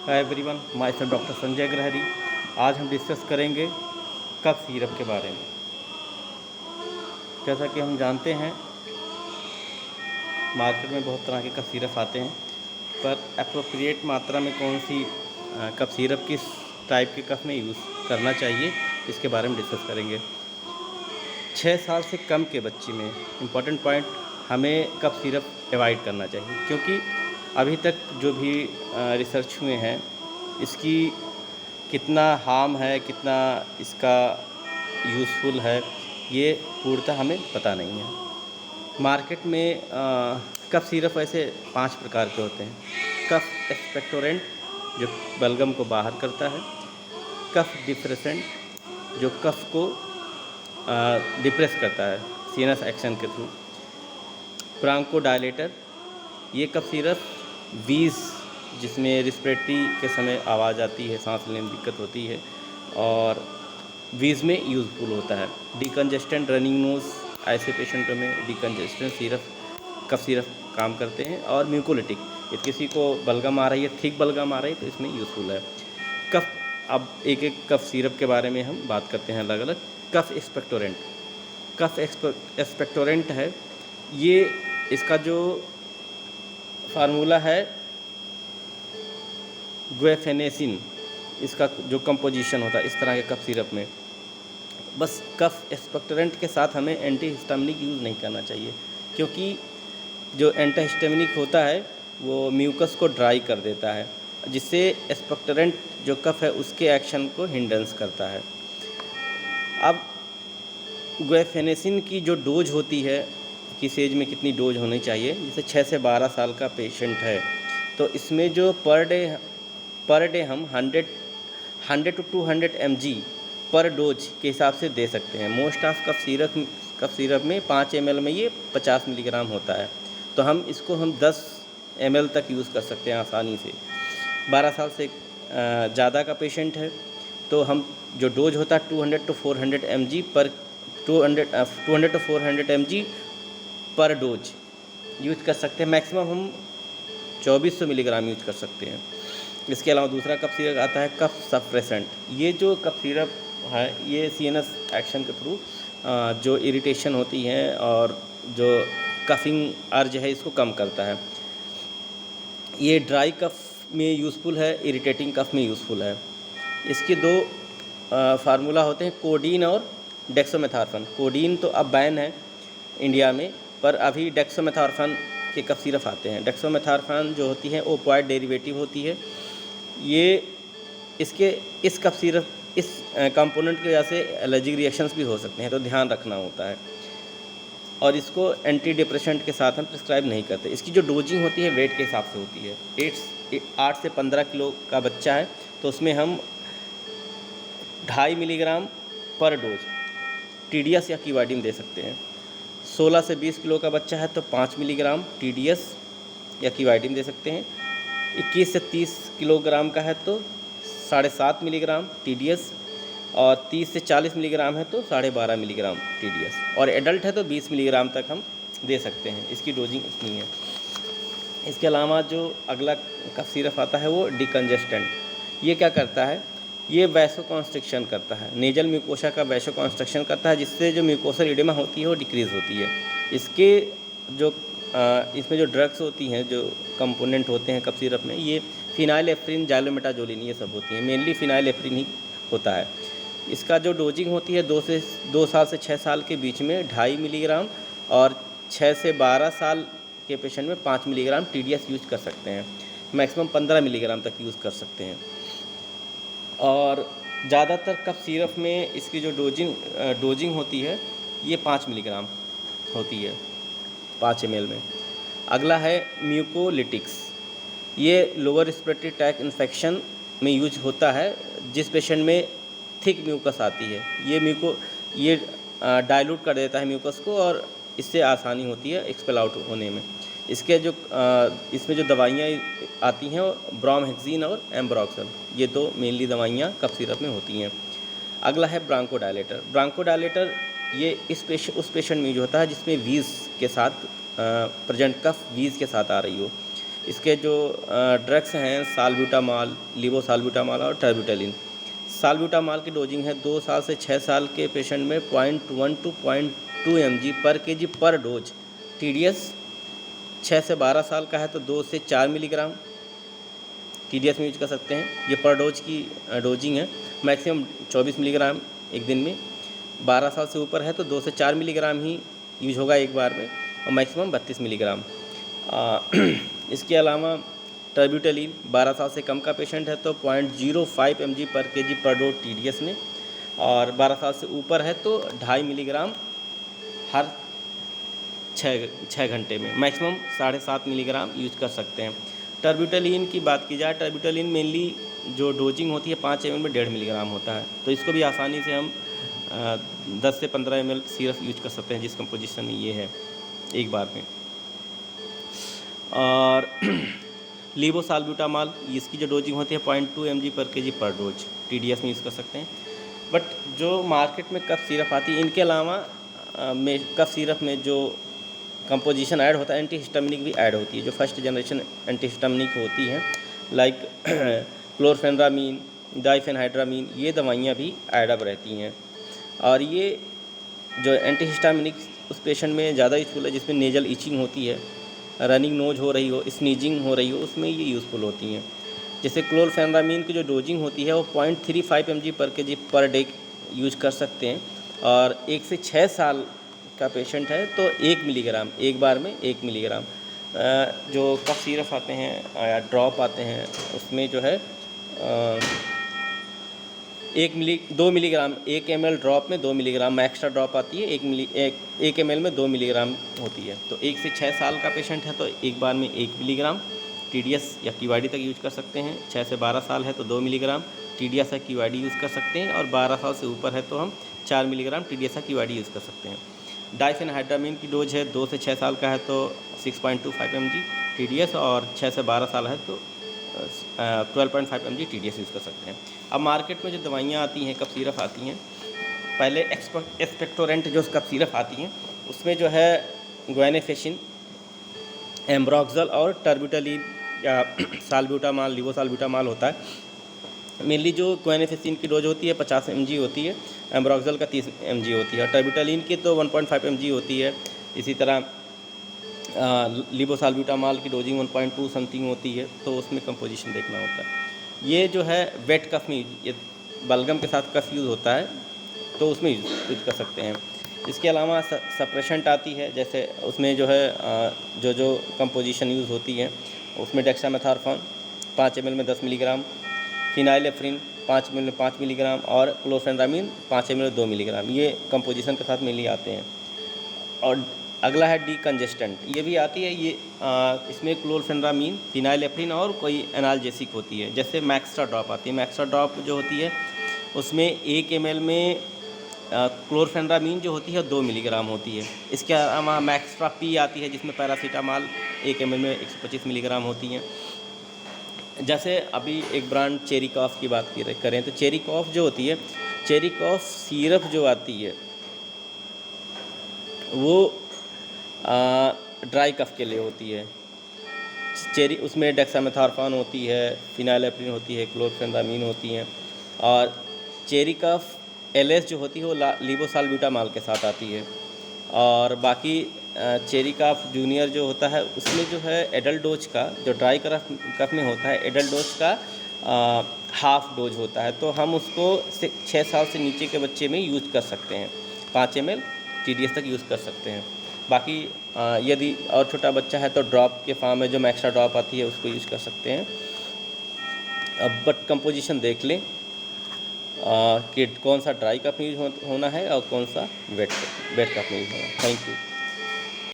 हाय everyone, myself doctor Sanjay Grahari. आज हम discuss करेंगे कफ सिरप के बारे में। जैसा कि हम जानते हैं, मार्केट में बहुत तरह के कफ सिरप आते हैं, पर अप्रोप्रिएट मात्रा में कौन सी कफ सिरप किस टाइप के कफ में यूज़ करना चाहिए, इसके बारे में डिस्कस करेंगे। 6 साल से कम के बच्चे में इम्पॉर्टेंट पॉइंट, हमें कफ सिरप अवॉइड करना चाहिए, क्योंकि अभी तक जो भी रिसर्च हुए हैं, इसकी कितना हार्म है, कितना इसका यूज़फुल है, ये पूर्णतः हमें पता नहीं है। मार्केट में कफ सिरप ऐसे 5 प्रकार के होते हैं। कफ एक्सपेक्टोरेंट, जो बलगम को बाहर करता है। कफ डिप्रेसेंट, जो कफ को डिप्रेस करता है सीनस एक्शन के थ्रू। ब्रांकोडायलेटर, ये कफ सिरप वीज़, जिसमें रिस्पिरेटरी के समय आवाज़ आती है, सांस लेने में दिक्कत होती है, और वीज़ में यूज़फुल होता है। डिकंजेस्टेंट, रनिंग नोज़, ऐसे पेशेंटों में डिकंजेस्टेंट सिरप कफ सिरप काम करते हैं। और म्यूकोलिटिक, यदि किसी को बलगम आ रही है, थिक बलगम आ रही है, तो इसमें यूज़फुल है कफ। अब एक एक कफ सिरप के बारे में हम बात करते हैं अलग अलग। कफ एक्सपेक्टोरेंट, कफ एक्सपेक्टोरेंट है, ये इसका जो फार्मूला है गुएफेनेसिन, इसका जो कंपोजिशन होता है इस तरह के कफ सिरप में। बस कफ एक्सपेक्टोरेंट के साथ हमें एंटीहिस्टामिनिक यूज़ नहीं करना चाहिए, क्योंकि जो एंटीहिस्टामिनिक होता है वो म्यूकस को ड्राई कर देता है, जिससे एक्सपेक्टोरेंट जो कफ है उसके एक्शन को हिंड्रेंस करता है। अब गुएफेनेसिन की जो डोज होती है, किस एज में कितनी डोज होनी चाहिए, जैसे 6 से 12 साल का पेशेंट है, तो इसमें जो पर डे हम 100 to 200 mg पर डोज के हिसाब से दे सकते हैं। मोस्ट ऑफ कफ सिरप में 5 ml में ये 50 मिलीग्राम होता है, तो हम इसको 10 ml तक यूज़ कर सकते हैं आसानी से। 12 साल से ज़्यादा का पेशेंट है तो हम जो डोज होता है 200 to 400 mg पर 200 to 400 mg पर डोज यूज कर सकते हैं। मैक्सिमम हम 2400 मिलीग्राम यूज कर सकते हैं। इसके अलावा दूसरा कफ सिरप आता है कफ सप्रेसेंट। ये जो कफ सिरप है, ये सीएनएस एक्शन के थ्रू जो इरिटेशन होती है और जो कफिंग अर्ज है, इसको कम करता है। ये ड्राई कफ में यूज़फुल है, इरिटेटिंग कफ में यूज़फुल है। इसके 2 फार्मूला होते हैं, कोडीन और डेक्सोमेथार्फन। कोडीन तो अब बैन है इंडिया में, पर अभी डेक्सोमेथार्फन के कफ सिरप आते हैं। डेक्सोमेथार्फन जो होती है ओपियोइड डेरिवेटिव होती है। ये इस कफ सिरप इस कंपोनेंट की वजह से एलर्जिक रिएक्शंस भी हो सकते हैं, तो ध्यान रखना होता है। और इसको एंटी डिप्रेसेंट के साथ हम प्रिस्क्राइब नहीं करते। इसकी जो डोजिंग होती है वेट के हिसाब से होती है। 8 से 15 किलो का बच्चा है तो उसमें हम 2.5 मिलीग्राम पर डोज TDS या क्यूवाइडिन दे सकते हैं। 16 से 20 किलो का बच्चा है तो 5 मिलीग्राम TDS या क्यूवाइडिन दे सकते हैं। 21 से 30 किलोग्राम का है तो 7.5 मिलीग्राम TDS, और 30 से 40 मिलीग्राम है तो 12.5 मिलीग्राम TDS, और एडल्ट है तो 20 मिलीग्राम तक हम दे सकते हैं। इसकी डोजिंग इतनी है। इसके अलावा जो अगला कफ सिरप आता है वो डिकंजेस्टेंट। ये क्या करता है, ये वैसोकॉन्स्ट्रिक्शन करता है, नेजल म्यूकोसा का वैसोकॉन्स्ट्रिक्शन करता है, जिससे जो म्यूकोसल एडिमा होती है वो डिक्रीज़ होती है। इसके जो इसमें जो ड्रग्स होती हैं, जो कंपोनेंट होते हैं कफ सिरप में, ये फिनाइलेफ्रिन, जाइलोमेटाजोलिन, ये सब होती हैं। मेनली फिनाइलेफ्रिन ही होता है। इसका जो डोजिंग होती है 2 साल से 6 साल के बीच में 2.5 मिलीग्राम, और 6 से 12 साल के पेशेंट में 5 मिलीग्राम TDS यूज कर सकते हैं। मैक्सिमम 15 मिलीग्राम तक यूज़ कर सकते हैं। और ज़्यादातर कफ सिरप में इसकी जो डोजिंग होती है ये 5 मिलीग्राम होती है 5 ml में। अगला है म्यूकोलिटिक्स। ये लोअर रिस्पिरेटरी ट्रैक्ट इन्फेक्शन में यूज होता है, जिस पेशेंट में थिक म्यूकस आती है। ये डाइल्यूट कर देता है म्यूकस को, और इससे आसानी होती है एक्सपेल आउट होने में। इसके जो इसमें जो दवाइयाँ आती हैं ब्रोमहेक्सिन और एम्ब्रोक्सल, ये 2 मेनली दवाइयाँ कफ सिरप में होती हैं। अगला है ब्रांकोडायलेटर। ब्रांकोडायलेटर ये उस पेशेंट में यूज होता है जिसमें वीज़ के साथ प्रेजेंट कफ वीज़ के साथ आ रही हो। इसके जो ड्रग्स हैं साल्ब्यूटामॉल, लीवोसाल्ब्यूटामॉल और टर्बिटलिन। साल्ब्यूटामॉल की डोजिंग है 2 साल से 6 साल के पेशेंट में 0.1 टू 0.2 mg पर केजी पर डोज। TDS 6 से 12 साल का है तो 2 से 4 मिलीग्राम TDS में यूज कर सकते हैं। ये पर डोज की डोजिंग है। मैक्सिमम 24 मिलीग्राम एक दिन में। 12 साल से ऊपर है तो 2 से 4 मिलीग्राम ही यूज होगा एक बार में, और मैक्सिमम 32 मिलीग्राम। इसके अलावा टर्ब्यूटलिन 12 साल से कम का पेशेंट है तो 0.05 mg पर केजी पर डोज TDS में, और 12 साल से ऊपर है तो 2.5 मिलीग्राम हर 6 घंटे में। मैक्सिमम 7.5 मिलीग्राम यूज कर सकते हैं। टर्ब्यूटलिन की बात की जाए, टर्ब्यूटलिन मेनली जो डोजिंग होती है 5 ml में 1.5 मिलीग्राम होता है, तो इसको भी आसानी से हम 10 से 15 ml सिरप यूज कर सकते हैं, जिस कंपोजिशन में ये है एक बार में। और लीवोसाल्ब्यूटामॉल, इसकी जो डोजिंग होती है 0.2 mg पर केजी पर डोज TDS में यूज़ कर सकते हैं। बट जो मार्केट में कफ सिरप आती है, इनके अलावा कफ सिरप में जो कंपोजिशन ऐड होता है, एंटीहिस्टामिनिक भी ऐड होती है, जो फर्स्ट जनरेशन एंटीहिस्टामिनिक होती हैं, लाइक क्लोरफेनरामीन, डाइफेनहाइड्रामीन, ये दवाइयाँ भी ऐड अप रहती हैं। और ये जो एंटीहिस्टामिनिक उस पेशेंट में ज़्यादा यूज़फुल है जिसमें नेजल इचिंग होती है, रनिंग नोज हो रही हो, स्नीजिंग हो रही हो, उसमें ये यूज़फुल होती हैं। जैसे क्लोरफेनरामीन की जो डोजिंग होती है वो 0.35 mg पर केजी पर डे यूज कर सकते हैं, और 1 से 6 साल का पेशेंट है तो 1 मिलीग्राम एक बार में 1 मिलीग्राम। जो कफ सिरप आते हैं या ड्रॉप आते हैं उसमें जो है 2 मिलीग्राम 1 ml ड्रॉप में 2 मिलीग्राम, एक्स्ट्रा ड्रॉप आती है 1 ml में 2 मिलीग्राम होती है। तो 1 से 6 साल का पेशेंट है तो एक बार में 1 मिलीग्राम TDS या QID तक यूज कर सकते हैं। 6 से 12 साल है तो 2 मिलीग्राम TDS या QID यूज़ कर सकते हैं, और 12 साल से ऊपर है तो हम 4 मिलीग्राम TDS या QID यूज़ कर सकते हैं। डाइफेनहाइड्रामीन की डोज है 2 से 6 साल का है तो 6.25 mg TDS, और 6 से 12 साल है तो 12.5 mg TDS यूज़ कर सकते हैं। अब मार्केट में जो दवाइयाँ आती हैं, कफ सिरप आती हैं, पहले एक्सपेक्टोरेंट जो कफ सिरप आती हैं उसमें जो है ग्वेनेफेसिन, एम्ब्रोक्सल और टर्ब्यूटलिन या साल्ब्यूटामॉल, लीवोसाल्ब्यूटामॉल होता है। मेनली जो ग्वेनेफेसिन की डोज होती है 50 mg होती है, एम्ब्रोक्सल का 30 mg होती है, और टर्ब्यूटलिन की तो 1.5 mg होती है। इसी तरह लीवोसाल्ब्यूटामॉल की डोजिंग 1.2 समथिंग होती है, तो उसमें कंपोजिशन देखना होता है। ये जो है वेट कफ में, ये बलगम के साथ कफ यूज़ होता है तो उसमें यूज़ कर सकते हैं। इसके अलावा सप्रेशेंट आती है, जैसे उसमें जो है जो कंपोजिशन यूज़ होती है उसमें डेक्सामेथासोन 5 ml में 10 मिलीग्राम, फिनाइलेफ्रिन 5 ml में 5 मिलीग्राम, और क्लोरफेनरामीन 5 ml में 2 मिलीग्राम, ये कंपोजिशन के साथ मिली आते हैं। और अगला है डीकंजेस्टेंट, ये भी आती है। ये इसमें क्लोरफेनरामीन, फिनाइलेफ्रिन और कोई एनाल्जेसिक होती है। जैसे मैक्स्ट्रा ड्रॉप आती है, मैक्स्ट्रा ड्रॉप जो होती है उसमें 1 ml में क्लोरफेनरामीन जो होती है 2 मिलीग्राम होती है। इसके अलावा मैक्स्ट्रा पी आती है जिसमें पैरासीटामॉल 1 ml में 125 मिलीग्राम होती हैं। जैसे अभी एक ब्रांड चेरी कॉफ की बात करें तो चेरी कॉफ जो होती है, चेरी कॉफ सिरप जो आती है वो ड्राई कफ के लिए होती है। उसमें डेक्सामेथासोन होती है, फिनाइलेफ्रिन होती है, क्लोरफेनरामीन होती हैं, और चेरी कफ LS जो होती है वो लीवोसाल्ब्यूटामॉल के साथ आती है। और बाकी चेरी कफ जूनियर जो होता है उसमें जो है एडल्ट डोज का, जो ड्राई कफ में होता है एडल्ट डोज का हाफ डोज होता है, तो हम उसको 6 साल से नीचे के बच्चे में यूज़ कर सकते हैं। 5 ml TDS तक यूज़ कर सकते हैं। बाकी यदि और छोटा बच्चा है तो ड्रॉप के फॉर्म में जो मैक्स्ट्रा ड्रॉप आती है उसको यूज़ कर सकते हैं। अब बट कंपोजिशन देख लें कि कौन सा ड्राई कफ में यूज होना है और कौन सा वेट कफ में यूज होना है। Thank you.